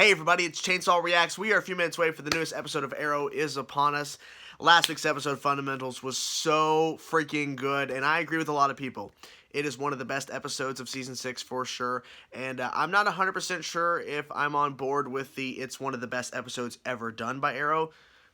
Hey everybody, it's Chainsaw Reacts. We are a few minutes away for the newest episode of Arrow is upon us. Last week's episode, Fundamentals, was so freaking good, and I agree with a lot of people. It is one of the best episodes of Season 6 for sure, and I'm not 100% sure if I'm on board with it's one of the best episodes ever done by Arrow,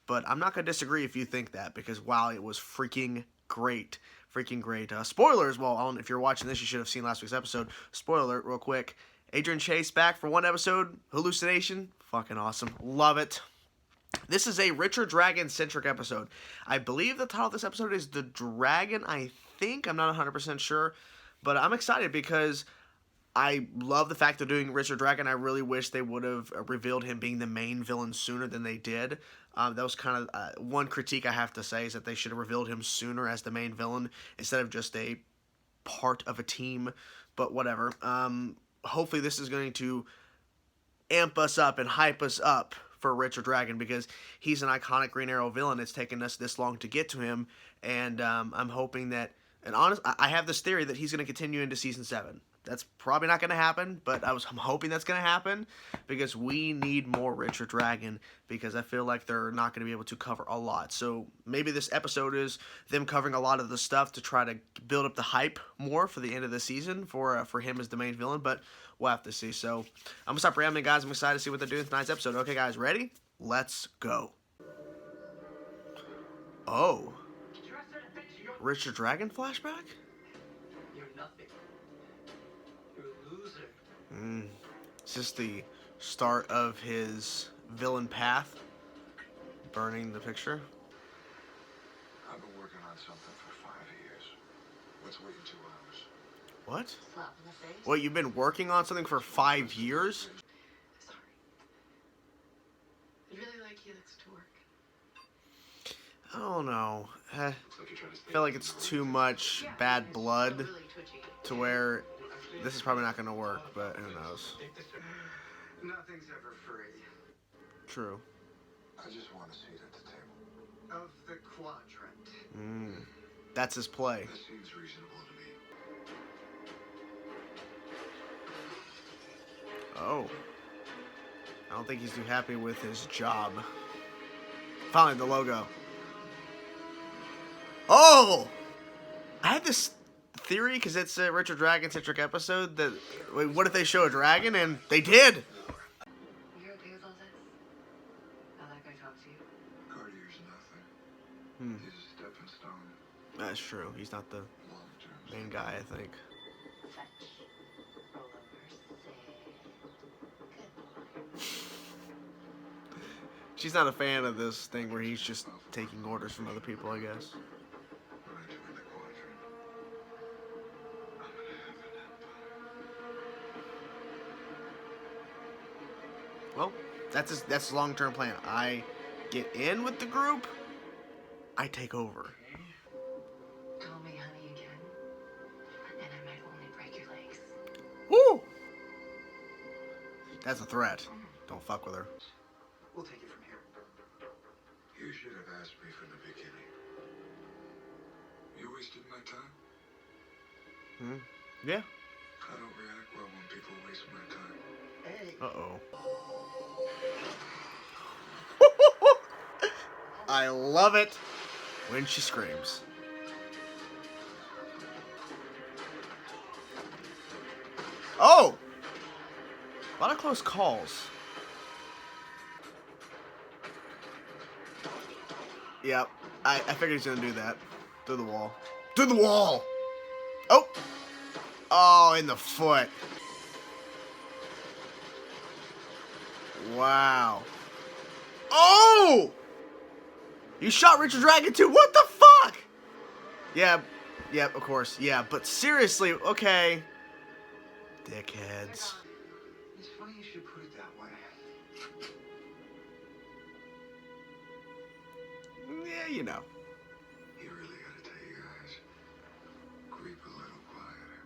but I'm not going to disagree if you think that, because wow, it was freaking great. Freaking great. Spoilers, well, if you're watching this, you should have seen last week's episode. Spoiler alert, real quick. Adrian Chase back for one episode. Hallucination. Fucking awesome. Love it. This is a Richard Dragon-centric episode. I believe the title of this episode is The Dragon, I think. I'm not 100% sure. But I'm excited because I love the fact they're doing Richard Dragon. I really wish they would have revealed him being the main villain sooner than they did. That was kind of one critique I have to say, is that they should have revealed him sooner as the main villain instead of just a part of a team. But whatever. Hopefully this is going to amp us up and hype us up for Richard Dragon, because he's an iconic Green Arrow villain. It's taken us this long to get to him, and I'm hoping that, and I have this theory that he's going to continue into Season 7. That's probably not going to happen, but I'm hoping that's going to happen, because we need more Richard Dragon, because I feel like they're not going to be able to cover a lot. So maybe this episode is them covering a lot of the stuff to try to build up the hype more for the end of the season for him as the main villain, but we'll have to see. So I'm going to stop rambling, guys. I'm excited to see what they're doing in tonight's episode. Okay, guys, ready? Let's go. Oh. Richard Dragon flashback? You're nothing. You're a loser. Is this the start of his villain path? Burning the picture? I've been working on something for 5 years. Let's wait 2 hours. What? Slap in the face. Wait, you've been working on something for 5 years? Sorry. I'd really like Helix to work. I don't know. I Looks like you're trying to stay feel like it's too much bad blood Really twitchy. to where this is probably not going to work, but who knows. Nothing's ever free. True. I just want a seat at the table. Of the quadrant. That's his play. This seems reasonable to me. Oh. I don't think he's too happy with his job. Finally, the logo. Oh! I had this theory, because it's a Richard Dragon-centric episode, that, wait, what if they show a dragon? And they did! You okay with all this? I like I talked to you. Cartier's nothing. He's a stepping stone. That's true. He's not the Long-term. main guy, I think. Fetch. Roll over. Say. Good boy. She's not a fan of this thing where he's just taking orders from other people, I guess. When I join the quadrant, I'm gonna have an empire. Well, that's his long-term plan. I get in with the group, I take over. Call me honey again, and I might only break your legs. Woo! That's a threat. Don't fuck with her. We'll take it from here. You should have asked me from the beginning. You wasted my time. Yeah. I don't react well when people waste my time. Hey. Uh-oh. I love it when she screams. Oh! A lot of close calls. Yep. I figured he's gonna do that. Through the wall. Through the wall! Oh! Oh, in the foot. Wow. Oh! You shot Richard Dragon too? What the fuck? Yeah. Yep, of course. Yeah, but seriously, okay. Dickheads. It's funny you should put it that way. Yeah, you know. You really gotta tell you guys. Creep a little quieter.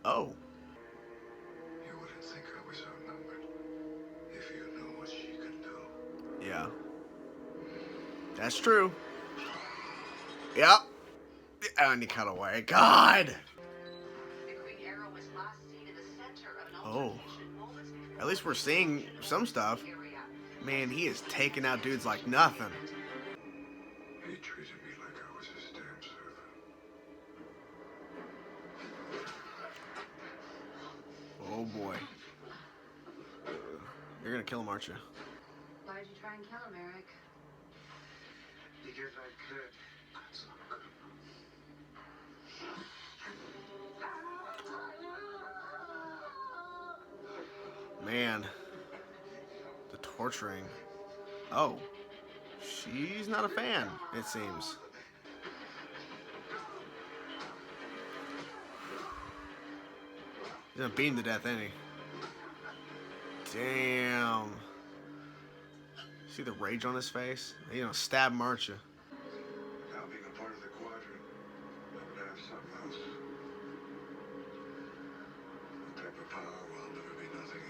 Oh. You wouldn't think I was outnumbered if you knew what she could do. Yeah. That's true. Yep. And he cut away. God! The Green Arrow was last seen in the center of an Oh. altercation moments before At least we're seeing some stuff. Man, he is taking out dudes like nothing. He treated me like I was his damn servant. Oh boy. You're gonna kill him, aren't you? Why'd you try and kill him, Eric? Because I could. That's not good. Man. The torturing. Oh. She's not a fan, it seems. He's gonna beat him to death, ain't he? Damn. See the rage on his face? You know, stab him, aren't you? Now being a part of the quadrant, I'm gonna have something else. The type of power will never be nothing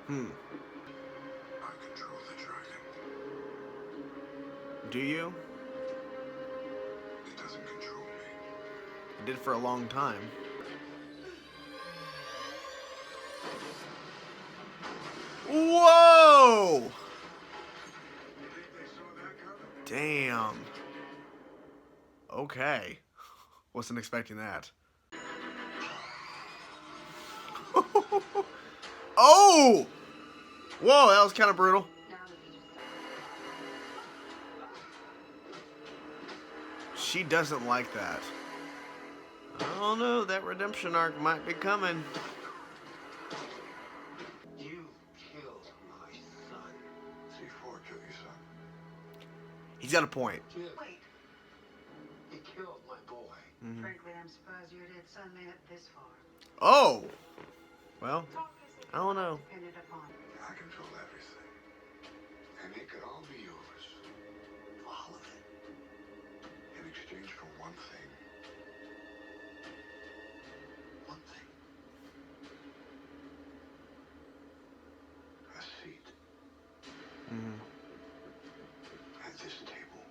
again. I control the dragon. Do you? It doesn't control me. It did for a long time. Whoa! You think they saw that coming? Damn. Okay. Wasn't expecting that. Oh! Whoa, that was kind of brutal. Now that he just She doesn't like that. I don't know, that redemption arc might be coming. You killed my son. C4 killed your son. He's got a point. Wait. You killed my boy. Frankly, I'm surprised your dead son made it this far. Oh! Well, I don't know. Depended upon. I control everything. And it could all be yours. All of it. In exchange for one thing. One thing. A seat. At this table.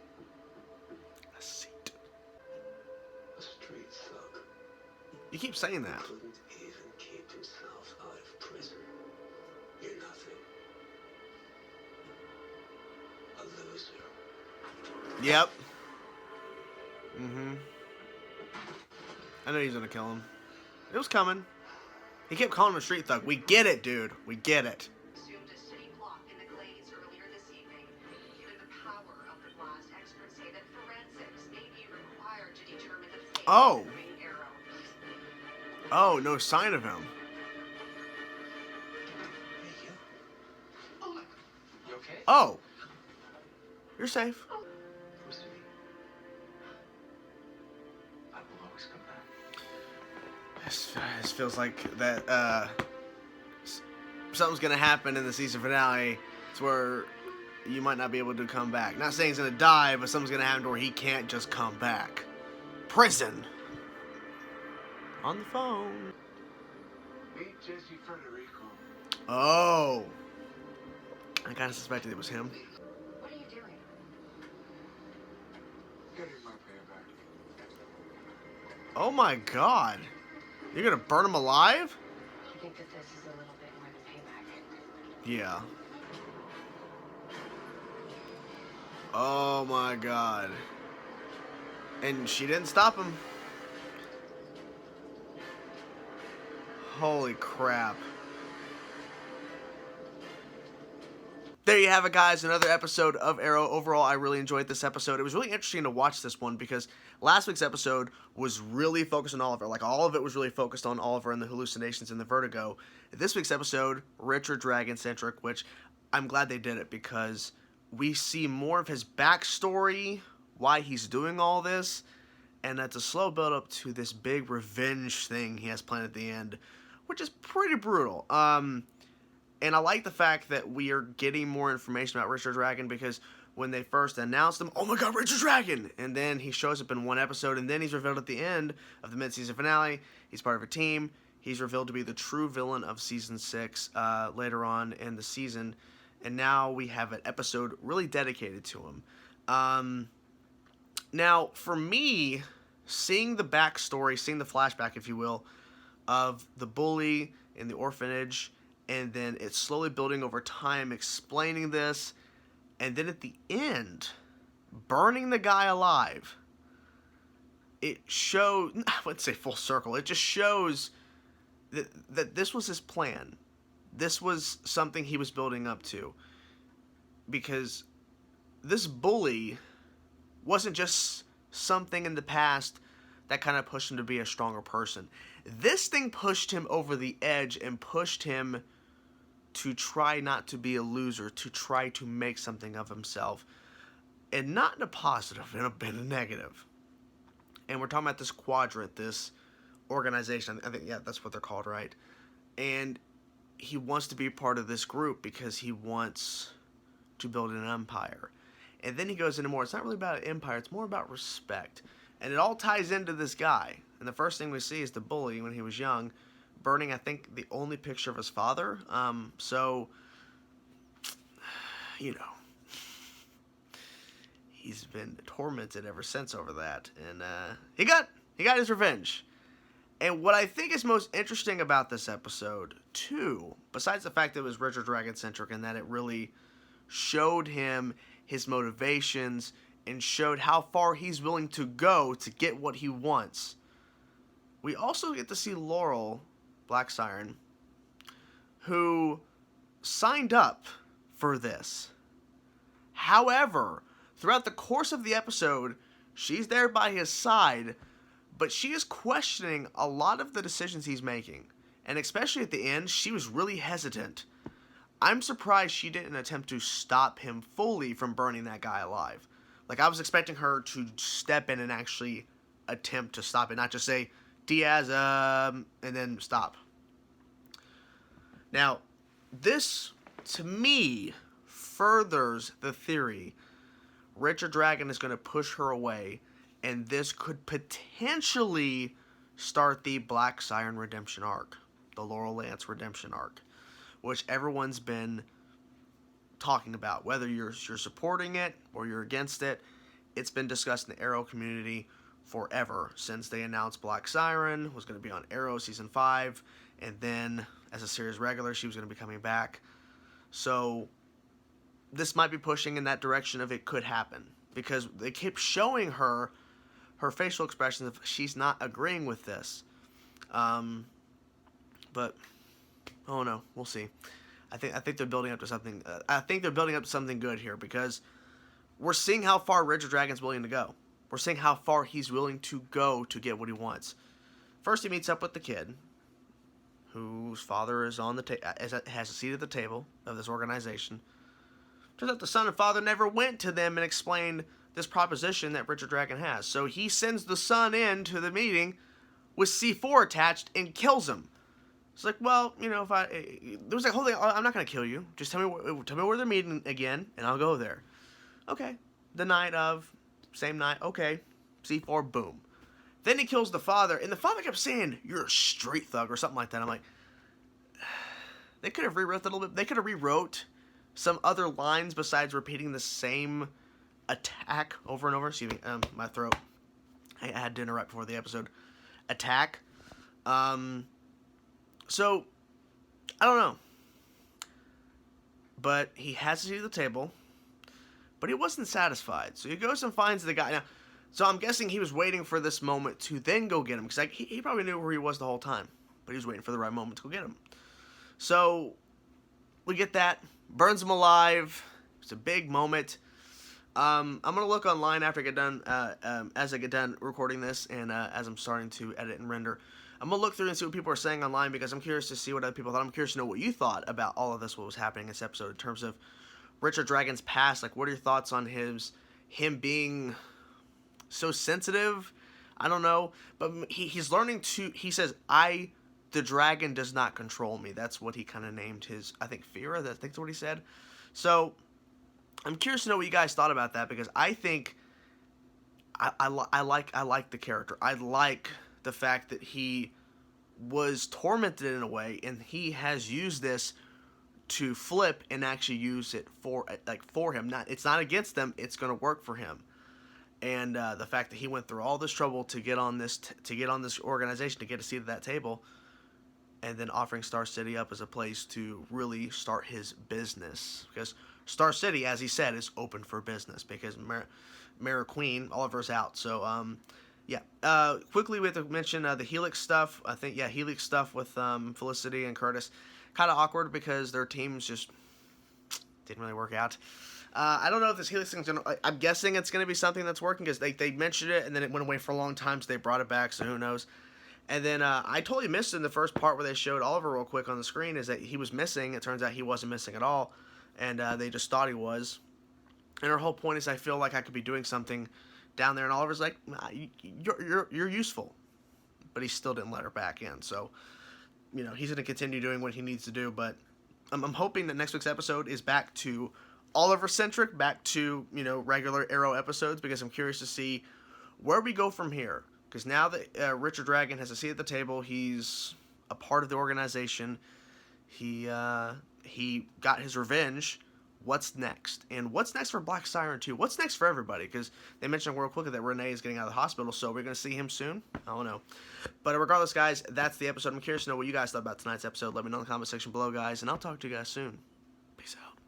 A seat. A street thug. You keep saying that. Couldn't even keep himself out of prison. You're nothing. A loser. Yep. I know he's gonna kill him. It was coming. He kept calling him a street thug. We get it, dude. We get it. Assumed a city block in the Glades earlier this evening. Given the power of the blast, experts say that forensics may be required to determine the fate Oh. of the Green Arrow. Oh, no sign of him. Hey, you. Oh, my. You okay? Oh. You're safe. Listen to me. I will always come back. This feels like that, something's gonna happen in the season finale. It's where you might not be able to come back. Not saying he's gonna die, but something's gonna happen to where he can't just come back. Prison. On the phone. Meet Jesse Federico. Oh. I kinda suspected it was him. What are you doing? Getting my payback. Oh my god. You're gonna burn him alive? You think that this is a little bit more than payback? Yeah. Oh my god. And she didn't stop him. Holy crap. There you have it, guys. Another episode of Arrow. Overall, I really enjoyed this episode. It was really interesting to watch this one because last week's episode was really focused on Oliver. Like, all of it was really focused on Oliver and the hallucinations and the vertigo. This week's episode, Richard Dragon-centric, which I'm glad they did it because we see more of his backstory, why he's doing all this, and that's a slow build-up to this big revenge thing he has planned at the end, which is pretty brutal. And I like the fact that we are getting more information about Richard Dragon because when they first announced him, oh my god, Richard Dragon! And then he shows up in one episode, and then he's revealed at the end of the mid-season finale. He's part of a team. He's revealed to be the true villain of Season 6 later on in the season. And now we have an episode really dedicated to him. Now, for me, seeing the backstory, seeing the flashback, if you will, of the bully in the orphanage, and then it's slowly building over time, explaining this, and then at the end, burning the guy alive. It shows, I wouldn't say full circle, it just shows that this was his plan. This was something he was building up to. Because this bully wasn't just something in the past that kind of pushed him to be a stronger person. This thing pushed him over the edge and pushed him to try not to be a loser, to try to make something of himself. And not in a positive, in a negative. And we're talking about this quadrant, this organization. I think, yeah, that's what they're called, right? And he wants to be part of this group because he wants to build an empire. And then he goes into more, it's not really about an empire, it's more about respect. And it all ties into this guy. And the first thing we see is the bully when he was young, burning, I think, the only picture of his father. So, you know, he's been tormented ever since over that. And he got his revenge. And what I think is most interesting about this episode, too, besides the fact that it was Richard Dragon-centric and that it really showed him his motivations and showed how far he's willing to go to get what he wants, we also get to see Laurel, Black Siren, who signed up for this. However, throughout the course of the episode, she's there by his side, but she is questioning a lot of the decisions he's making. And especially at the end, she was really hesitant. I'm surprised she didn't attempt to stop him fully from burning that guy alive. Like, I was expecting her to step in and actually attempt to stop it, not just say, Diaz, and then stop. Now, this, to me, furthers the theory Richard Dragon is going to push her away, and this could potentially start the Black Siren redemption arc, the Laurel Lance redemption arc, which everyone's been talking about. Whether you're supporting it or you're against it, it's been discussed in the Arrow community forever, since they announced Black Siren was going to be on Arrow Season 5, and then as a series regular, she was going to be coming back. So this might be pushing in that direction of it could happen, because they keep showing her facial expressions of she's not agreeing with this. But oh no, we'll see. I think they're building up to something. I think they're building up to something good here, because we're seeing how far Richard Dragon's willing to go. We're seeing how far he's willing to go to get what he wants. First, he meets up with the kid, whose father is on the has a seat at the table of this organization. Turns out the son and father never went to them and explained this proposition that Richard Dragon has. So he sends the son in to the meeting with C4 attached and kills him. It's like, well, you know, there was like whole thing. I'm not gonna kill you. Just tell me where they're meeting again, and I'll go there. Okay. Same night. Okay. C4. Boom. Then he kills the father, and the father kept saying, "You're a street thug" or something like that. I'm like, they could have rewrote that a little bit. They could have rewrote some other lines besides repeating the same attack over and over. Excuse me. My throat. I had dinner right before the episode. Attack. So, I don't know. But he has a seat at the table. But he wasn't satisfied. So he goes and finds the guy. Now, so I'm guessing he was waiting for this moment to then go get him. Because like, he probably knew where he was the whole time. But he was waiting for the right moment to go get him. So, we get that. Burns him alive. It's a big moment. I'm going to look online after I get done, as I get done recording this. And as I'm starting to edit and render. I'm going to look through and see what people are saying online, because I'm curious to see what other people thought. I'm curious to know what you thought about all of this, what was happening in this episode in terms of Richard Dragon's past. Like, what are your thoughts on him being so sensitive? I don't know. But he's learning to, he says, the dragon does not control me. That's what he kind of named his, I think, fear. I think that's what he said. So, I'm curious to know what you guys thought about that, because I think I like the character. I like the fact that he was tormented in a way, and he has used this to flip and actually use it for him. It's not against them. It's going to work for him. And the fact that he went through all this trouble to get on this organization, to get a seat at that table, and then offering Star City up as a place to really start his business. Because Star City, as he said, is open for business because Mayor Queen, Oliver's out. So, yeah. Quickly, we have to mention the Helix stuff. I think, yeah, Helix stuff with Felicity and Curtis. Kind of awkward because their teams just didn't really work out. I don't know if this Helix thing's gonna. I'm guessing it's gonna be something that's working because they mentioned it and then it went away for a long time, so they brought it back. So who knows? And then I totally missed in the first part where they showed Oliver real quick on the screen is that he was missing. It turns out he wasn't missing at all, and they just thought he was. And her whole point is I feel like I could be doing something down there, and Oliver's like, you're useful, but he still didn't let her back in. So he's gonna continue doing what he needs to do. But I'm hoping that next week's episode is back to Oliver-centric, back to, regular Arrow episodes, because I'm curious to see where we go from here. Because now that Richard Dragon has a seat at the table, he's a part of the organization, he got his revenge. What's next? And what's next for Black Siren 2? What's next for everybody? Because they mentioned real quickly that Renee is getting out of the hospital, so we're going to see him soon? I don't know. But regardless, guys, that's the episode. I'm curious to know what you guys thought about tonight's episode. Let me know in the comment section below, guys, and I'll talk to you guys soon. Peace out.